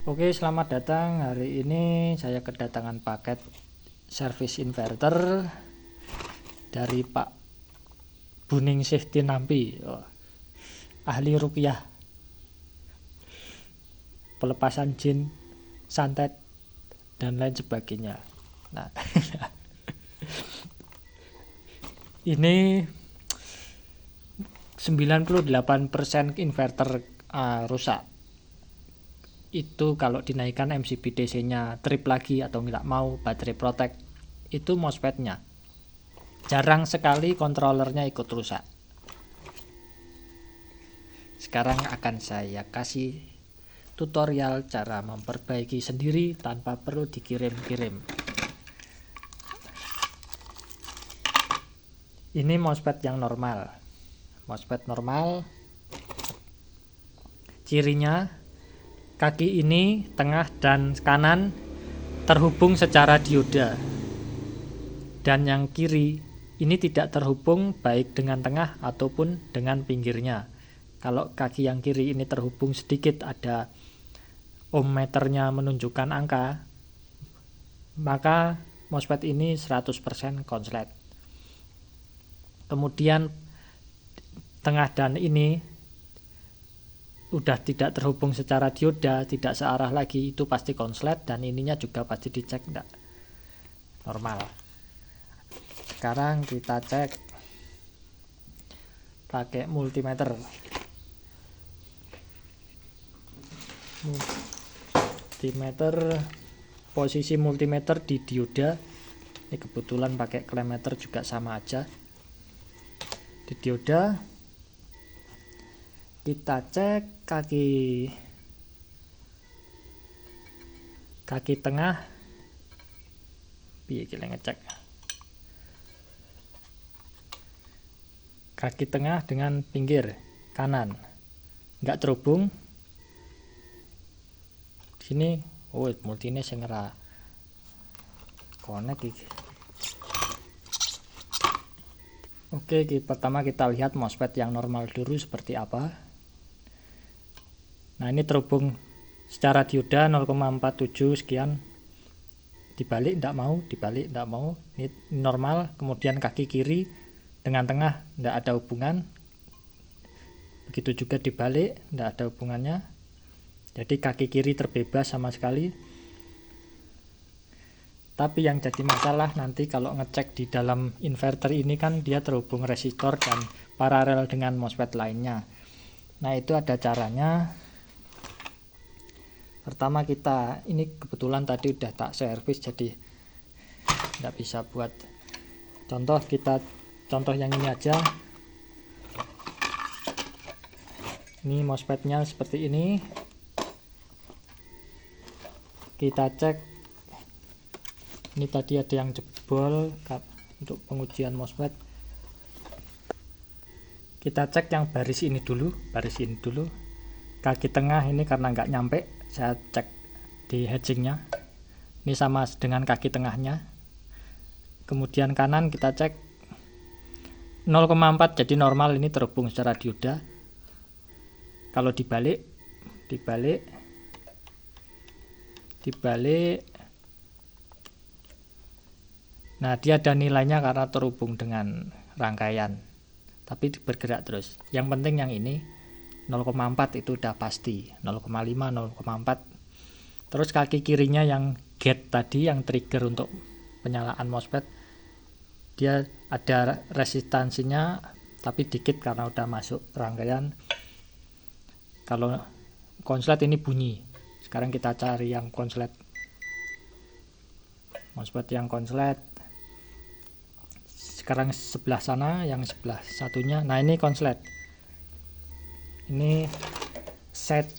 Oke, selamat datang. Hari ini saya kedatangan paket servis inverter dari Pak Buning Safety Nampi, ahli rupiah, pelepasan jin, santet, dan lain sebagainya. Nah, ini 98% inverter rusak. Itu kalau dinaikkan MCB DC-nya trip lagi atau nggak mau baterai protect, itu MOSFET-nya. Jarang sekali kontrolernya ikut rusak. Sekarang akan saya kasih tutorial cara memperbaiki sendiri tanpa perlu dikirim-kirim. Ini MOSFET yang normal. MOSFET normal, cirinya kaki ini, tengah dan kanan terhubung secara dioda, dan yang kiri ini tidak terhubung baik dengan tengah ataupun dengan pinggirnya. Kalau kaki yang kiri ini terhubung sedikit, ada ohmmeternya menunjukkan angka, maka MOSFET ini 100% konslet. Kemudian tengah dan ini udah tidak terhubung secara dioda, tidak searah lagi, itu pasti konslet, dan ininya juga pasti dicek enggak normal. Sekarang kita cek pakai multimeter. Posisi multimeter di dioda. Ini kebetulan pakai klemeter juga sama aja. Di dioda kita cek kaki tengah. Piye kita ngecek kaki tengah dengan pinggir kanan nggak terhubung. Di sini multine sing ora connect iki. Oke, pertama kita lihat MOSFET yang normal dulu seperti apa. Nah, ini terhubung secara dioda 0,47 sekian. Dibalik tidak mau, dibalik tidak mau. Ini normal. Kemudian kaki kiri dengan tengah tidak ada hubungan. Begitu juga dibalik, tidak ada hubungannya. Jadi kaki kiri terbebas sama sekali. Tapi yang jadi masalah nanti kalau ngecek di dalam inverter ini kan dia terhubung resistor dan paralel dengan MOSFET lainnya. Nah, itu ada caranya. Pertama ini kebetulan tadi udah tak servis jadi nggak bisa buat contoh yang ini aja. Ini MOSFET-nya seperti ini. Kita cek. Ini tadi ada yang jebol untuk pengujian MOSFET. Kita cek yang baris ini dulu. Kaki tengah ini karena nggak nyampe, saya cek di hedgingnya. Ini sama dengan kaki tengahnya. Kemudian kanan kita cek 0,4, jadi normal, ini terhubung secara dioda. Kalau dibalik, nah dia ada nilainya karena terhubung dengan rangkaian, tapi bergerak terus. Yang penting yang ini 0,4 itu udah pasti, 0,5, 0,4. Terus kaki kirinya yang gate tadi, yang trigger untuk penyalaan MOSFET, dia ada resistansinya tapi dikit karena udah masuk rangkaian. Kalau konslet ini bunyi. Sekarang kita cari yang konslet, MOSFET yang konslet. Sekarang sebelah sana, yang sebelah satunya. Nah, ini konslet. Ini set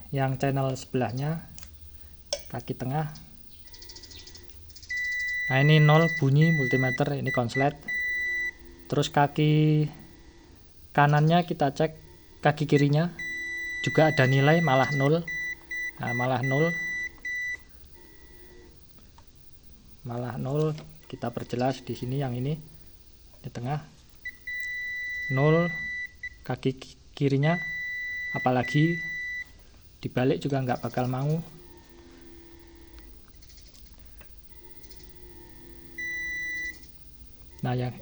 yang channel sebelahnya, kaki tengah. Nah, ini 0 bunyi multimeter, ini konslet. Terus kaki kanannya kita cek, kaki kirinya juga ada nilai malah 0. Nah, malah 0. Kita perjelas di sini, yang ini di tengah 0. Kaki kirinya apalagi dibalik juga nggak bakal mau. Nah yang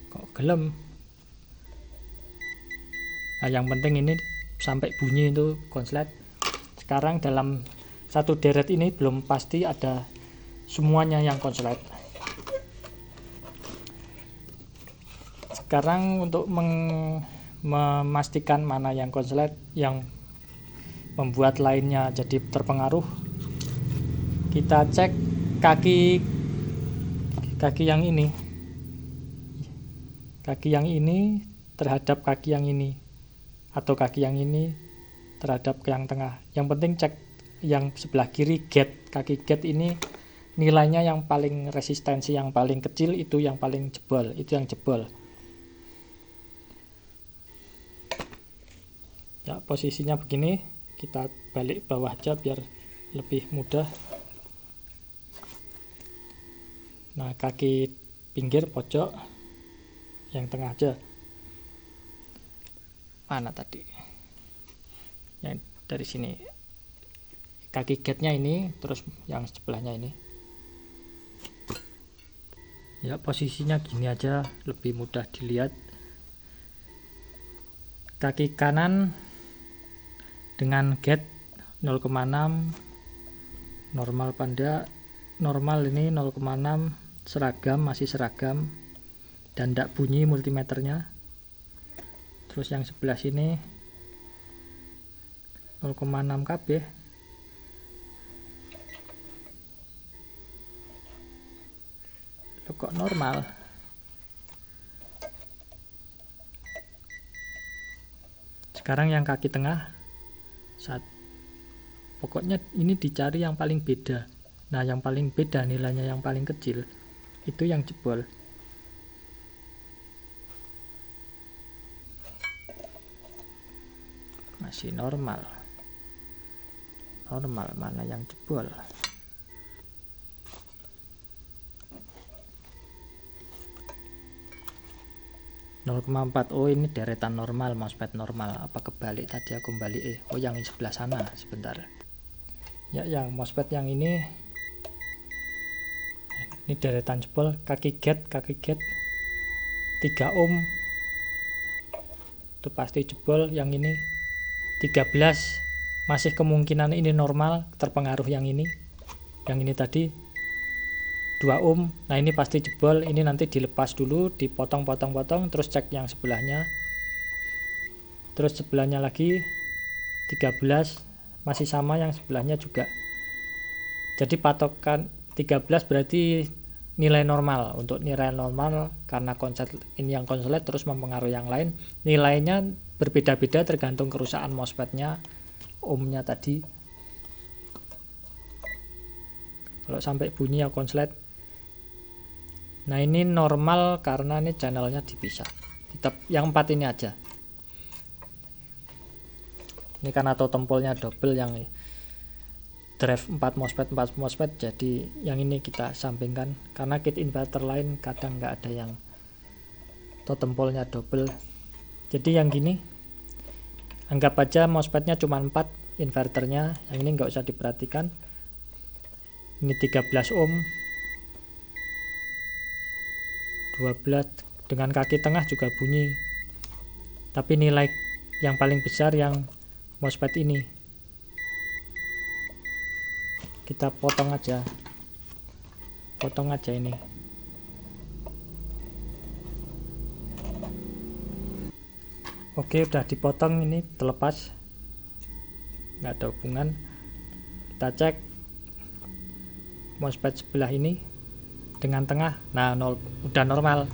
kok gelem. Nah yang penting ini sampai bunyi itu konslet. Sekarang dalam satu deret ini belum pasti ada semuanya yang konslet. Sekarang untuk memastikan mana yang konslet, yang membuat lainnya jadi terpengaruh, kita cek kaki yang ini, terhadap kaki yang ini, atau kaki yang ini terhadap yang tengah. Yang penting cek yang sebelah kiri gate, kaki gate ini nilainya yang paling resistensi, yang paling kecil itu yang paling jebol, itu yang jebol. Ya, posisinya begini, kita balik bawah aja biar lebih mudah. Nah, kaki pinggir pojok, yang tengah aja. Mana tadi? Yang dari sini. Kaki gate-nya ini, terus yang sebelahnya ini. Ya, posisinya gini aja, lebih mudah dilihat. Kaki kanan dengan gate 0,6, normal panda, normal ini 0,6, seragam, masih seragam, dan tidak bunyi multimeternya. Terus yang sebelah sini 0,6 KB. Loh, kok normal? Sekarang yang kaki tengah, pokoknya ini dicari yang paling beda. Nah, yang paling beda nilainya yang paling kecil itu yang jebol. Masih normal, mana yang jebol? .4. Oh, ini deretan normal, MOSFET normal. Apa kebalik tadi aku balik? Oh, yang sebelah sana, sebentar. Ya, yang MOSFET yang ini deretan jebol. Kaki gate 3 ohm itu pasti jebol. Yang ini 13, masih kemungkinan ini normal, terpengaruh yang ini tadi 2 ohm. Nah, ini pasti jebol. Ini nanti dilepas dulu, dipotong-potong, terus cek yang sebelahnya. Terus sebelahnya lagi 13, masih sama, yang sebelahnya juga. Jadi patokan 13 berarti nilai normal. Untuk nilai normal, karena konslet ini yang konslet terus mempengaruhi yang lain, nilainya berbeda-beda tergantung kerusakan MOSFET-nya, ohmnya tadi. Kalau sampai bunyi ya konslet. Nah, ini normal karena ini channelnya dipisah. Tetap yang 4 ini aja. Ini karena tombolnya double, yang drive 4 MOSFET, jadi yang ini kita sampingkan. Karena kit inverter lain kadang nggak ada yang tombolnya double. Jadi yang gini, anggap aja MOSFET-nya cuma 4, inverternya. Yang ini nggak usah diperhatikan. Ini 13 ohm, 12, dengan kaki tengah juga bunyi, tapi nilai yang paling besar yang MOSFET ini. Kita potong aja ini. Oke, udah dipotong, ini terlepas, nggak ada hubungan. Kita cek MOSFET sebelah ini dengan tengah. Nah, udah normal,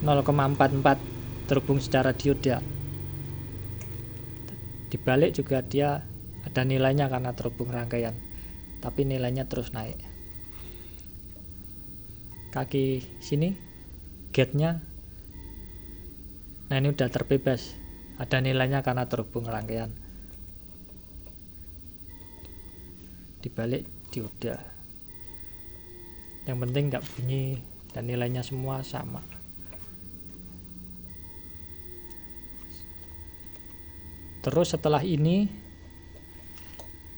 0,44 terhubung secara dioda. Dibalik juga dia ada nilainya karena terhubung rangkaian, tapi nilainya terus naik. Kaki sini gate-nya, nah ini udah terbebas, ada nilainya karena terhubung rangkaian. Dibalik dioda. Yang penting nggak bunyi dan nilainya semua sama. Terus setelah ini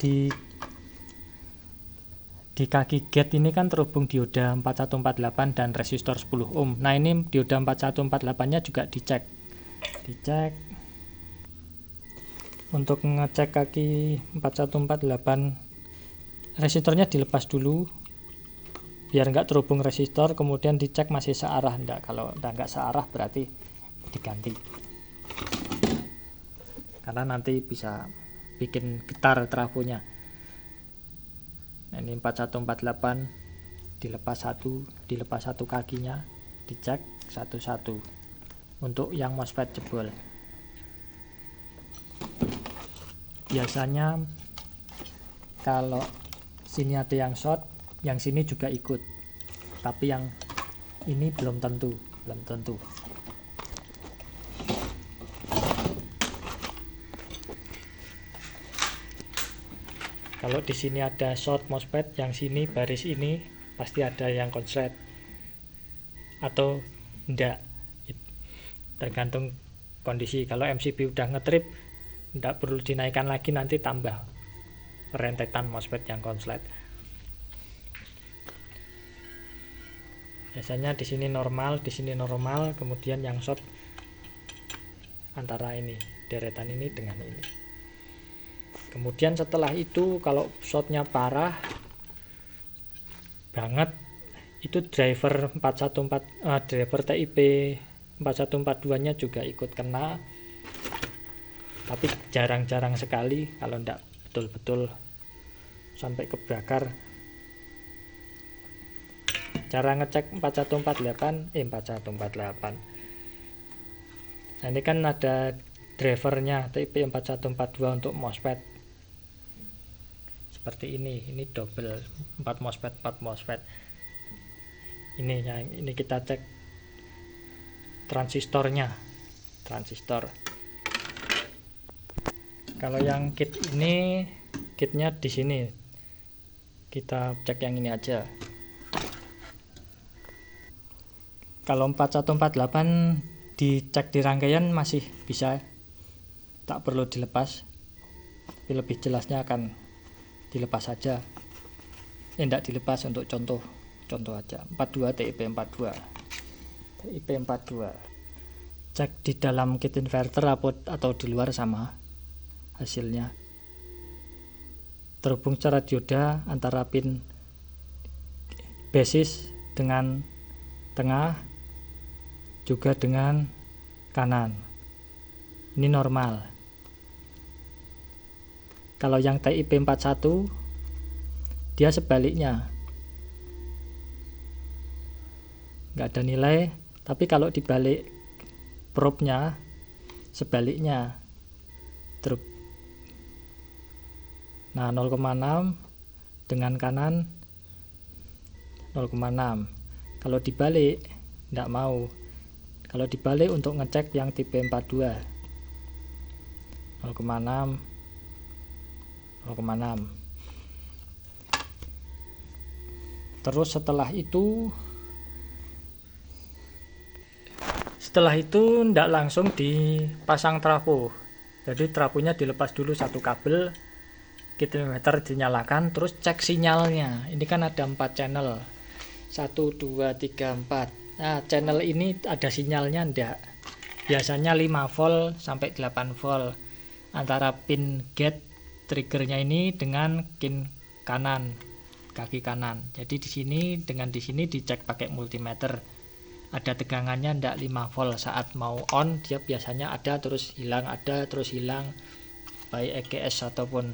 di kaki gate ini kan terhubung dioda 4148 dan resistor 10 ohm. Nah, ini dioda 4148-nya juga dicek. Untuk ngecek kaki 4148, resistornya dilepas dulu biar nggak terhubung resistor, kemudian dicek masih searah enggak. Kalau nggak searah berarti diganti, karena nanti bisa bikin getar trafonya. Nah, ini 4148 dilepas satu kakinya, dicek satu-satu untuk yang MOSFET jebol. Biasanya kalau sini ada yang short, yang sini juga ikut, tapi yang ini belum tentu. Kalau di sini ada short MOSFET, yang sini baris ini pasti ada yang konslet atau enggak, tergantung kondisi. Kalau MCB udah ngetrip, enggak perlu dinaikkan lagi, nanti tambah rentetan MOSFET yang konslet. Biasanya di sini normal, kemudian yang short antara ini, deretan ini dengan ini. Kemudian setelah itu kalau shortnya parah banget, itu driver driver TIP 4142 nya juga ikut kena, tapi jarang-jarang sekali kalau enggak betul-betul sampai kebakar. Cara ngecek 4148. Nah, ini kan ada drivernya TIP 4142 untuk MOSFET. Seperti ini double 4 MOSFET. Ini kita cek transistor. Kalau yang kit ini, kitnya di sini. Kita cek yang ini aja. Kalau 4148 dicek di rangkaian masih bisa, tak perlu dilepas. Tapi lebih jelasnya akan dilepas saja. Tidak dilepas untuk contoh aja. 42 TIP 42. Cek di dalam kit inverter atau di luar sama hasilnya. Terhubung secara dioda antara pin basis dengan tengah, juga dengan kanan. Ini normal. Kalau yang TIP 41 dia sebaliknya, nggak ada nilai, tapi kalau dibalik probe-nya sebaliknya. Nah, 0,6 dengan kanan 0,6. Kalau dibalik nggak mau. Kalau dibalik untuk ngecek yang tipe 42 0,6. Terus setelah itu ndak langsung dipasang trafo. Jadi trafonya dilepas dulu satu kabel, kit emitter dinyalakan, terus cek sinyalnya. Ini kan ada 4 channel, 1, 2, 3, 4. Nah, channel ini ada sinyalnya ndak? Biasanya 5 volt sampai 8 volt antara pin gate triggernya ini dengan pin kanan, kaki kanan. Jadi di sini dicek pakai multimeter. Ada tegangannya ndak 5 volt. Saat mau on dia biasanya ada terus hilang, baik EGS ataupun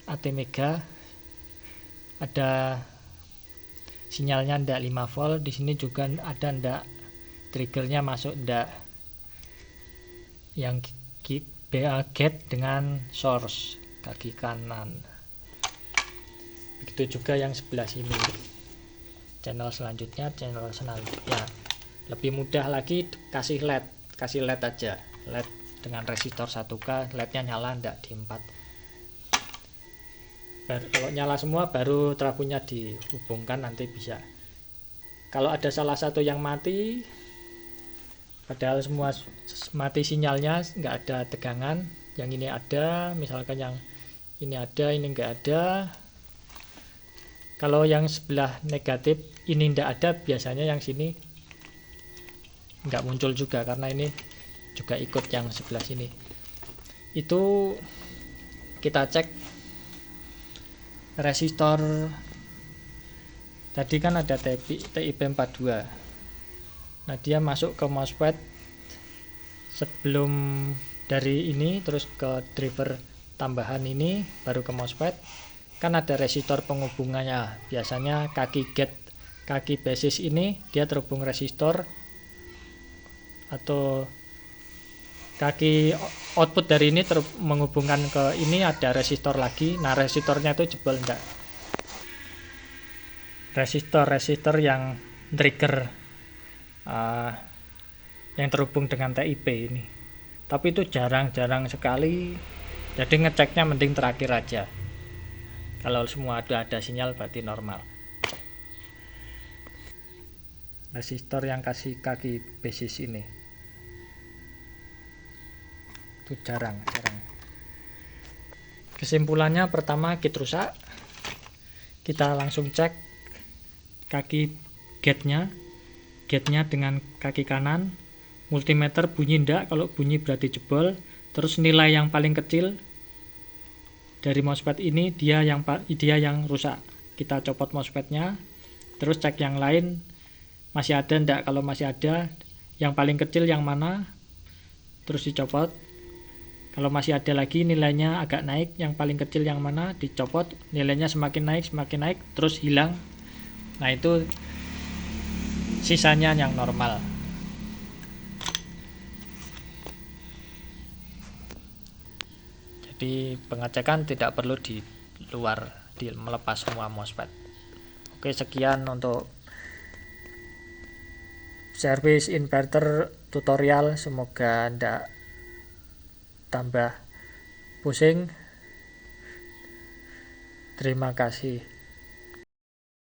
ATmega. Ada sinyalnya ndak 5 volt. Di sini juga ada ndak triggernya masuk ndak, yang gate dengan source kaki kanan. Begitu juga yang sebelah sini. Channel selanjutnya lebih mudah lagi, kasih LED aja, LED dengan resistor 1K, LED-nya nyala ndak di 4. Kalau nyala semua baru trafonya dihubungkan, nanti bisa. Kalau ada salah satu yang mati, padahal semua mati sinyalnya, nggak ada tegangan, yang ini ada, misalkan yang ini ada, ini enggak ada. Kalau yang sebelah negatif ini enggak ada, biasanya yang sini enggak muncul juga, karena ini juga ikut yang sebelah sini. Itu kita cek resistor. Tadi kan ada TIP42. Nah, dia masuk ke MOSFET sebelum dari ini terus ke driver tambahan ini baru ke MOSFET. Kan ada resistor penghubungannya. Biasanya kaki gate, kaki basis ini dia terhubung resistor, atau kaki output dari ini menghubungkan ke ini ada resistor lagi. Nah, resistornya itu jebol enggak. Resistor yang trigger yang terhubung dengan TIP ini. Tapi itu jarang-jarang sekali. Jadi ngeceknya mending terakhir aja. Kalau semua ada sinyal berarti normal. Resistor yang kasih kaki basis ini itu jarang. Kesimpulannya, pertama kit rusak. Kita langsung cek kaki gate-nya dengan kaki kanan. Multimeter bunyi enggak, kalau bunyi berarti jebol. Terus nilai yang paling kecil dari MOSFET ini dia yang rusak. Kita copot MOSFET-nya, terus cek yang lain masih ada enggak. Kalau masih ada, yang paling kecil yang mana, terus dicopot. Kalau masih ada lagi nilainya agak naik, yang paling kecil yang mana, dicopot. Nilainya semakin naik, terus hilang. Nah, itu sisanya yang normal. Jadi pengecekan tidak perlu di luar, melepas semua MOSFET. Oke, sekian untuk service inverter tutorial. Semoga tidak tambah pusing. Terima kasih.